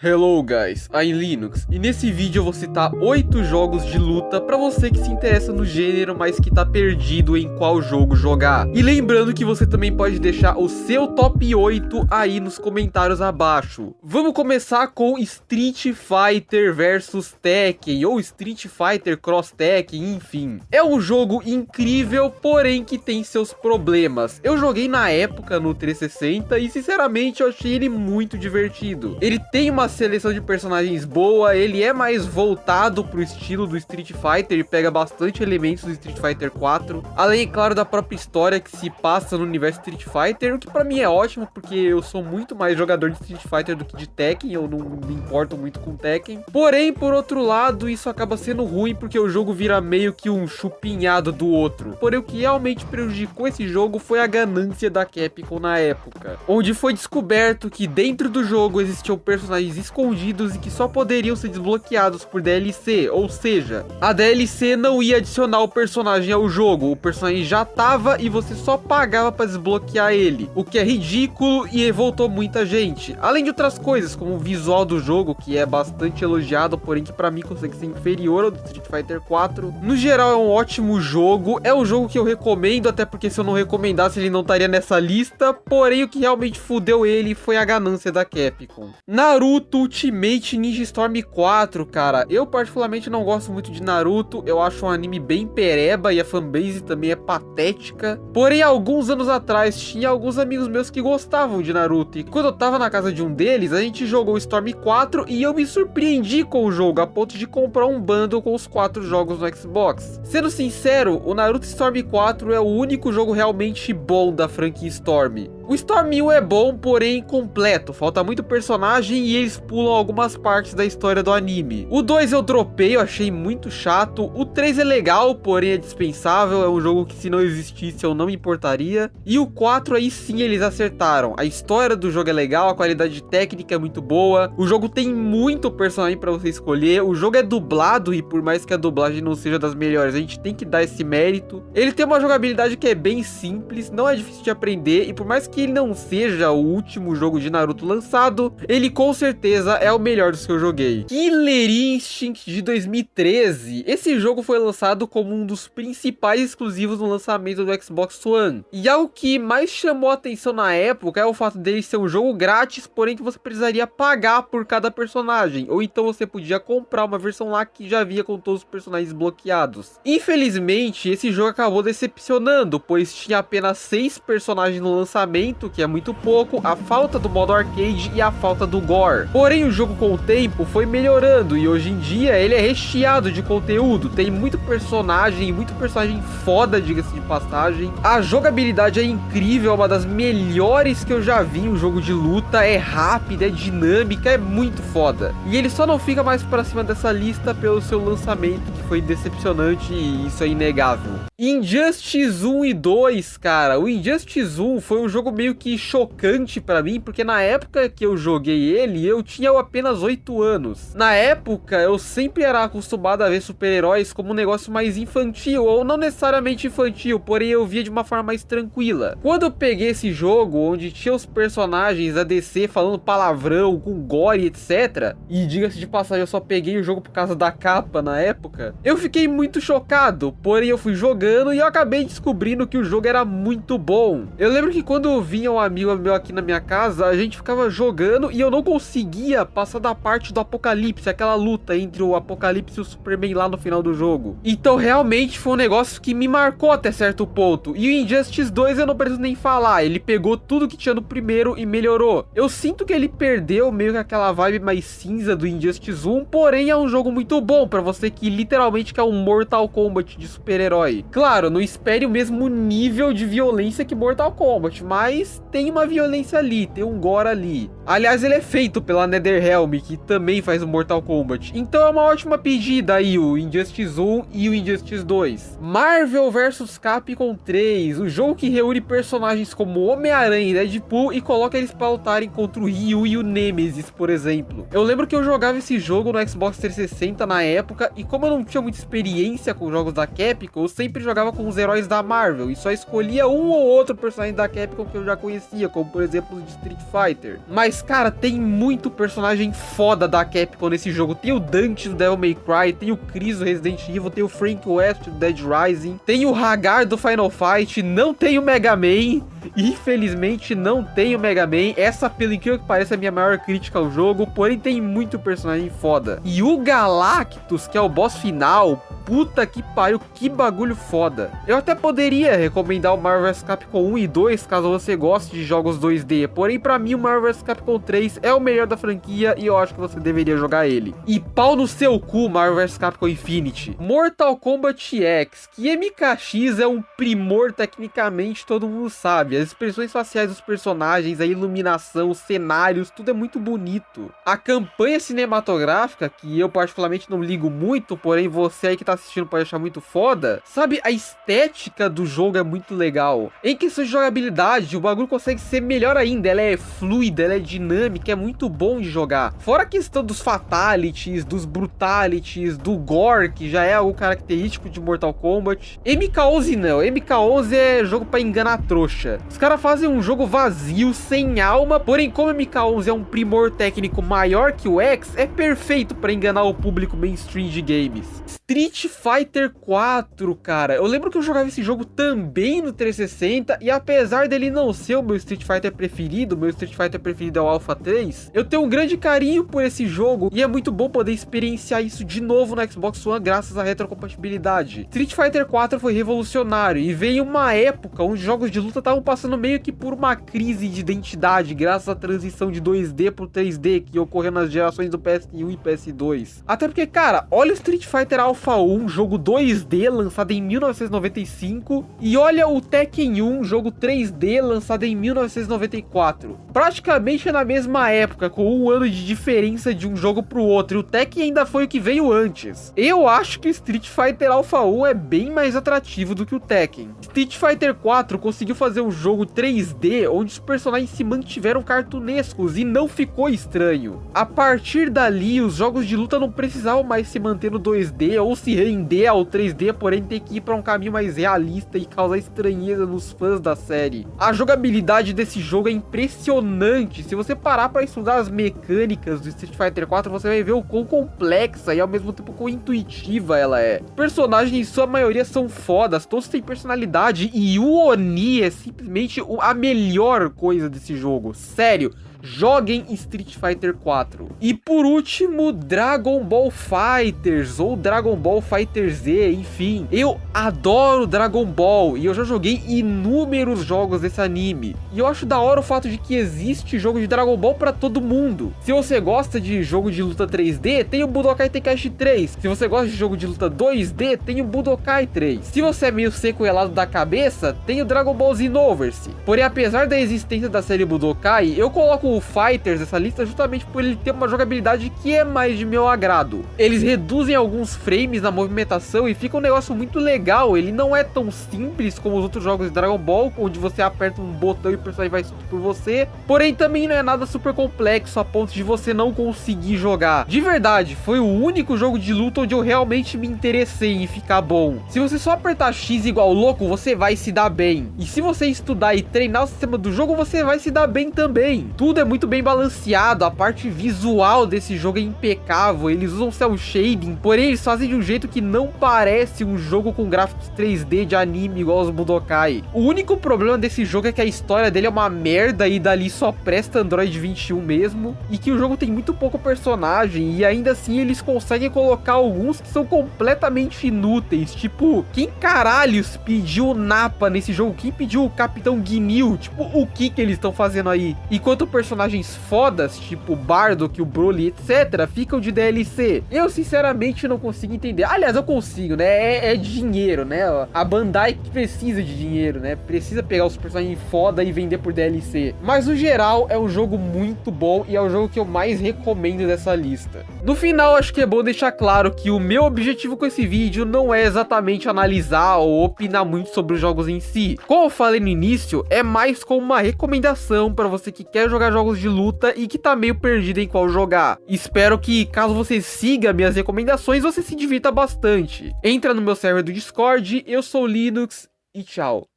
Hello guys, I'm Linux, e nesse vídeo eu vou citar 8 jogos de luta pra você que se interessa no gênero, mas que tá perdido em qual jogo jogar. E lembrando que você também pode deixar o seu top 8 aí nos comentários abaixo. Vamos começar com Street Fighter vs Tekken, ou Street Fighter Cross Tekken, enfim. É um jogo incrível, porém que tem seus problemas. Eu joguei na época no 360 e sinceramente eu achei ele muito divertido. Ele tem uma seleção de personagens boa, ele é mais voltado pro estilo do Street Fighter e pega bastante elementos do Street Fighter 4, além, claro, da própria história que se passa no universo Street Fighter, o que pra mim é ótimo, porque eu sou muito mais jogador de Street Fighter do que de Tekken, eu não me importo muito com Tekken. Porém, por outro lado, isso acaba sendo ruim, porque o jogo vira meio que um chupinhado do outro. Porém, o que realmente prejudicou esse jogo foi a ganância da Capcom na época, onde foi descoberto que dentro do jogo existiam personagens escondidos e que só poderiam ser desbloqueados por DLC, ou seja, a DLC não ia adicionar o personagem ao jogo, o personagem já tava e você só pagava para desbloquear ele, o que é ridículo e revoltou muita gente, além de outras coisas, como o visual do jogo, que é bastante elogiado, porém que pra mim consegue ser inferior ao do Street Fighter 4. No geral é um ótimo jogo, é um jogo que eu recomendo, até porque se eu não recomendasse ele não estaria nessa lista, porém o que realmente fudeu ele foi a ganância da Capcom. Naruto Ultimate Ninja Storm 4, cara, eu particularmente não gosto muito de Naruto, eu acho um anime bem pereba e a fanbase também é patética, porém alguns anos atrás tinha alguns amigos meus que gostavam de Naruto e quando eu tava na casa de um deles, a gente jogou Storm 4 e eu me surpreendi com o jogo a ponto de comprar um bundle com os 4 jogos no Xbox. Sendo sincero, o Naruto Storm 4 é o único jogo realmente bom da franquia Storm. O Storm 1 é bom, porém incompleto, falta muito personagem e eles pulam algumas partes da história do anime. O 2 eu dropei, eu achei muito chato. O 3 é legal, porém é dispensável, é um jogo que se não existisse eu não me importaria. E o 4 aí sim eles acertaram, a história do jogo é legal, a qualidade técnica é muito boa, o jogo tem muito personagem pra você escolher, o jogo é dublado e por mais que a dublagem não seja das melhores, a gente tem que dar esse mérito. Ele tem uma jogabilidade que é bem simples, não é difícil de aprender e por mais que ele não seja o último jogo de Naruto lançado, ele com certeza é o melhor dos que eu joguei. Killer Instinct de 2013. Esse jogo foi lançado como um dos principais exclusivos no lançamento do Xbox One. E algo que mais chamou a atenção na época é o fato dele ser um jogo grátis, porém que você precisaria pagar por cada personagem. Ou então você podia comprar uma versão lá que já vinha com todos os personagens bloqueados. Infelizmente, esse jogo acabou decepcionando, pois tinha apenas 6 personagens no lançamento, que é muito pouco, a falta do modo arcade e a falta do gore. Porém, o jogo com o tempo foi melhorando e hoje em dia ele é recheado de conteúdo, tem muito personagem foda, diga-se de passagem. A jogabilidade é incrível, é uma das melhores que eu já vi em um jogo de luta, é rápida, é dinâmica, é muito foda. E ele só não fica mais pra cima dessa lista pelo seu lançamento, que foi decepcionante e isso é inegável. Injustice 1 e 2, cara, o Injustice 1 foi um jogo meio que chocante pra mim, porque na época que eu joguei ele, eu tinha apenas 8 anos. Na época, eu sempre era acostumado a ver super-heróis como um negócio mais infantil, ou não necessariamente infantil, porém eu via de uma forma mais tranquila. Quando eu peguei esse jogo, onde tinha os personagens da DC falando palavrão, com gore, etc, e diga-se de passagem, eu só peguei o jogo por causa da capa na época, eu fiquei muito chocado, porém eu fui jogando e eu acabei descobrindo que o jogo era muito bom. Eu lembro que quando vinha um amigo meu aqui na minha casa, a gente ficava jogando e eu não conseguia passar da parte do Apocalipse, aquela luta entre o Apocalipse e o Superman lá no final do jogo. Então realmente foi um negócio que me marcou até certo ponto. E o Injustice 2 eu não preciso nem falar, ele pegou tudo que tinha no primeiro e melhorou. Eu sinto que ele perdeu meio que aquela vibe mais cinza do Injustice 1, porém é um jogo muito bom pra você que literalmente quer um Mortal Kombat de super-herói. Claro, não espere o mesmo nível de violência que Mortal Kombat, mas tem uma violência ali, tem um gore ali. Aliás, ele é feito pela NetherRealm, que também faz o Mortal Kombat. Então é uma ótima pedida aí, o Injustice 1 e o Injustice 2. Marvel vs Capcom 3, o jogo que reúne personagens como Homem-Aranha e Deadpool e coloca eles pra lutarem contra o Ryu e o Nemesis, por exemplo. Eu lembro que eu jogava esse jogo no Xbox 360 na época, e como eu não tinha tinha muita experiência com jogos da Capcom, eu sempre jogava com os heróis da Marvel e só escolhia um ou outro personagem da Capcom que eu já conhecia, como por exemplo o de Street Fighter. Mas cara, tem muito personagem foda da Capcom nesse jogo. Tem o Dante do Devil May Cry, tem o Chris do Resident Evil, tem o Frank West do Dead Rising, tem o Hagar do Final Fight, não tem o Mega Man, infelizmente não tem o Mega Man. Essa, pelo incrível que pareça, é a minha maior crítica ao jogo, porém tem muito personagem foda. E o Galactus, que é o boss final, puta que pariu, que bagulho foda. Eu até poderia recomendar o Marvel vs Capcom 1 e 2, caso você goste de jogos 2D, porém pra mim o Marvel vs Capcom 3 é o melhor da franquia e eu acho que você deveria jogar ele. E pau no seu cu, Marvel vs Capcom Infinity. Mortal Kombat X, que MKX é um primor tecnicamente, todo mundo sabe. As expressões faciais dos personagens, a iluminação, os cenários, tudo é muito bonito. A campanha cinematográfica, que eu particularmente não ligo muito, porém você aí que tá assistindo pode achar muito foda. Sabe, a estética do jogo é muito legal. Em questão de jogabilidade, o bagulho consegue ser melhor ainda. Ela é fluida, ela é dinâmica, é muito bom de jogar. Fora a questão dos fatalities, dos brutalities, do gore, que já é algo característico de Mortal Kombat. MK11 não, MK11 é jogo pra enganar trouxa. Os caras fazem um jogo vazio, sem alma, porém como MK11 é um primor técnico maior que o X, é perfeito pra enganar o público mainstream de games. Street Fighter 4, cara, eu lembro que eu jogava esse jogo também no 360 e apesar dele não ser o meu Street Fighter preferido, meu Street Fighter preferido é o Alpha 3, eu tenho um grande carinho por esse jogo e é muito bom poder experienciar isso de novo no Xbox One graças à retrocompatibilidade. Street Fighter 4 foi revolucionário e veio uma época onde jogos de luta estavam passando meio que por uma crise de identidade graças à transição de 2D pro 3D que ocorreu nas gerações do PS1 e PS2. Até porque, cara, olha o Street Fighter Alpha 1, jogo 2D lançado em 1995, e olha o Tekken 1, jogo 3D lançado em 1994. Praticamente na mesma época, com um ano de diferença de um jogo pro outro, e o Tekken ainda foi o que veio antes. Eu acho que Street Fighter Alpha 1 é bem mais atrativo do que o Tekken. Street Fighter 4 conseguiu fazer um jogo 3D onde os personagens se mantiveram cartunescos e não ficou estranho. A partir dali, os jogos de luta não precisavam mais se manter no 2D ou se render ao 3D, porém ter que ir para um caminho mais realista e causar estranheza nos fãs da série. A jogabilidade desse jogo é impressionante. Se você parar para estudar as mecânicas do Street Fighter 4, você vai ver o quão complexa e ao mesmo tempo quão intuitiva ela é. Os personagens, em sua maioria, são fodas, todos têm personalidade e o Oni é simplesmente a melhor coisa desse jogo. Sério. Joguem Street Fighter 4. E por último, Dragon Ball FighterZ ou Dragon Ball FighterZ, enfim. Eu adoro Dragon Ball e eu já joguei inúmeros jogos desse anime. E eu acho da hora o fato de que existe jogo de Dragon Ball pra todo mundo. Se você gosta de jogo de luta 3D, tem o Budokai Tenkaichi 3. Se você gosta de jogo de luta 2D, tem o Budokai 3. Se você é meio sequelado da cabeça, tem o Dragon Ball Xenoverse. Porém, apesar da existência da série Budokai, eu coloco o Fighters nessa lista justamente por ele ter uma jogabilidade que é mais de meu agrado. Eles reduzem alguns frames na movimentação e fica um negócio muito legal. Ele não é tão simples como os outros jogos de Dragon Ball, onde você aperta um botão e o personagem vai subir por você. Porém, também não é nada super complexo a ponto de você não conseguir jogar. De verdade, foi o único jogo de luta onde eu realmente me interessei em ficar bom. Se você só apertar X igual louco, você vai se dar bem. E se você estudar e treinar o sistema do jogo, você vai se dar bem também. Tudo é muito bem balanceado, a parte visual desse jogo é impecável, eles usam cel shading, porém eles fazem de um jeito que não parece um jogo com gráficos 3D de anime igual os Budokai. O único problema desse jogo é que a história dele é uma merda e dali só presta Android 21 mesmo, e que o jogo tem muito pouco personagem, e ainda assim eles conseguem colocar alguns que são completamente inúteis, tipo, quem caralhos pediu o Nappa nesse jogo? Quem pediu o Capitão Ginyu? Tipo, o que eles estão fazendo aí? Enquanto personagens fodas, tipo Bardock, o Broly, etc, ficam de DLC. Eu sinceramente não consigo entender. Aliás, eu consigo, né? É dinheiro, né? A Bandai precisa de dinheiro, né? Precisa pegar os personagens foda e vender por DLC. Mas no geral é um jogo muito bom e é o jogo que eu mais recomendo dessa lista. No final, acho que é bom deixar claro que o meu objetivo com esse vídeo não é exatamente analisar ou opinar muito sobre os jogos em si. Como eu falei no início, é mais como uma recomendação para você que quer jogar jogos jogos de luta e que tá meio perdido em qual jogar. Espero que, caso você siga minhas recomendações, você se divirta bastante. Entra no meu server do Discord, eu sou o Linux e tchau.